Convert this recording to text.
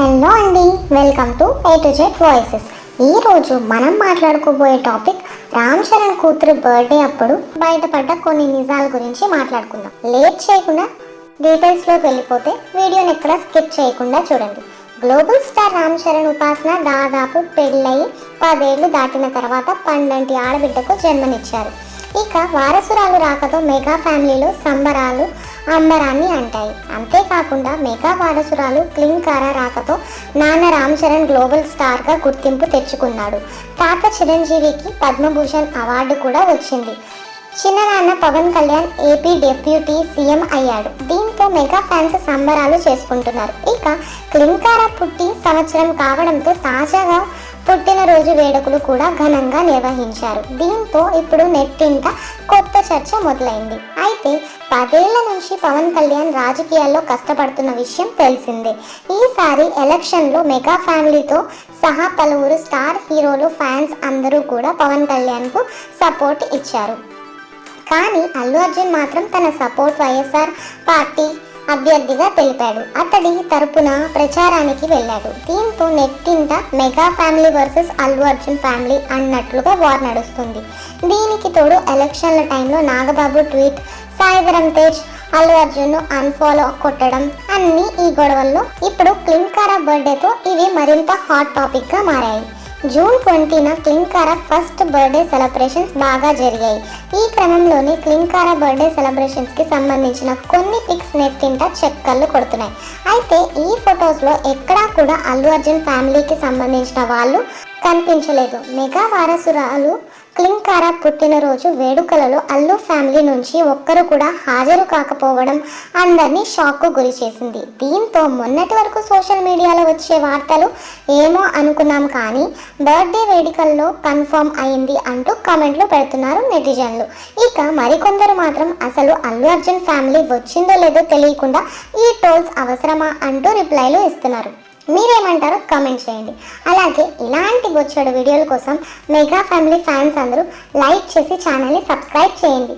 Hello అండి, welcome to A to Z voices. ఈరోజు మనం మాట్లాడుకోబోయే టాపిక్ రామ్ చరణ్ కూతురు బర్త్డే అప్పుడు బయటపడ్డ కొన్ని నిజాల గురించి మాట్లాడుకుందాం. లేట్ చేయకుండా డీటెయిల్స్లోకి వెళ్ళిపోతే వీడియోని ఎక్కడ స్కిప్ చేయకుండా చూడండి. గ్లోబల్ స్టార్ రామ్ చరణ్ ఉపాసన దాదాపు పెళ్ళయి 10 ఏళ్లు దాటిన తర్వాత పండంటి ఆడబిడ్డకు జన్మనిచ్చారు. ఇక వారసురాలు రాకతో మెగా ఫ్యామిలీలో సంబరాలు అంబరాన్ని అంటాయి. అంతేకాకుండా మెగా వారసురాలు క్లింకార రాకతో నాన్న రామ్ చరణ్ గ్లోబల్ స్టార్గా గుర్తింపు తెచ్చుకున్నాడు. తాత చిరంజీవికి పద్మభూషణ్ అవార్డు కూడా వచ్చింది. చిన్ననాన్న Pawan Kalyan AP deputy CM అయ్యాడు. దీంతో మెగా ఫ్యాన్స్ సంబరాలు చేసుకుంటున్నారు. ఇక క్లింకార పుట్టి సంవత్సరం కావడంతో తాజాగా పుట్టినరోజు వేడుకలు కూడా ఘనంగా నిర్వహించారు. దీంతో ఇప్పుడు నెట్టింట కొత్త చర్చ మొదలైంది. అయితే 10 ఏళ్ల నుంచి పవన్ కళ్యాణ్ రాజకీయాల్లో కష్టపడుతున్న విషయం తెలిసిందే. ఈసారి ఎలక్షన్లో మెగా ఫ్యామిలీతో సహా పలువురు స్టార్ హీరోలు ఫ్యాన్స్ అందరూ కూడా పవన్ కళ్యాణ్కు సపోర్ట్ ఇచ్చారు. కానీ అల్లు అర్జున్ మాత్రం తన సపోర్ట్ వైఎస్ఆర్ పార్టీ అభ్యర్థిగా తెలిపాడు. అతడి తరపున ప్రచారానికి వెళ్ళాడు. దీంతో నెట్టింట mega family versus Allu Arjun family అన్నట్లుగా వార్ నడుస్తుంది. దీనికి తోడు ఎలక్షన్ల టైంలో నాగబాబు ట్వీట్, సాయిధరం తేజ్ అల్లు అర్జున్ అన్ఫాలో కొట్టడం అన్నీ ఈ గొడవల్లో ఇప్పుడు క్లింకార బర్త్డేతో ఇవి మరింత హాట్ టాపిక్గా మారాయి. జూన్ 20న క్లింకార ఫస్ట్ బర్త్డే సెలబ్రేషన్స్ బాగా జరిగాయి. ఈ క్రమంలోనే క్లింకార బర్త్డే సెలబ్రేషన్స్కి సంబంధించిన కొన్ని పిక్స్ నెట్టింట చక్కర్లు కొడుతున్నాయి. అయితే ఈ ఫొటోస్లో ఎక్కడా కూడా అల్లు అర్జున్ ఫ్యామిలీకి సంబంధించిన వాళ్ళు కనిపించలేదు. మెగా వారసురాలు క్లింకార పుట్టినరోజు వేడుకలలో అల్లు ఫ్యామిలీ నుంచి ఒక్కరు కూడా హాజరు కాకపోవడం అందరినీ షాక్కు గురి చేసింది. దీంతో మొన్నటి వరకు సోషల్ మీడియాలో వచ్చే వార్తలు ఏమో అనుకున్నాం, కానీ బర్త్డే వేడుకల్లో కన్ఫర్మ్ అయింది అంటూ కామెంట్లు పెడుతున్నారు నెటిజన్లు. ఇక మరికొందరు మాత్రం అసలు అల్లు అర్జున్ ఫ్యామిలీ వచ్చిందో లేదో తెలియకుండా ఈ ట్రోల్స్ అవసరమా అంటూ రిప్లైలు ఇస్తున్నారు. మీరేమంటారో కామెంట్ చేయండి. అలాగే ఇలాంటి బొచ్చెడు వీడియోల కోసం మెగా ఫ్యామిలీ ఫ్యాన్స్ అందరూ లైక్ చేసి ఛానల్ని సబ్స్క్రైబ్ చేయండి.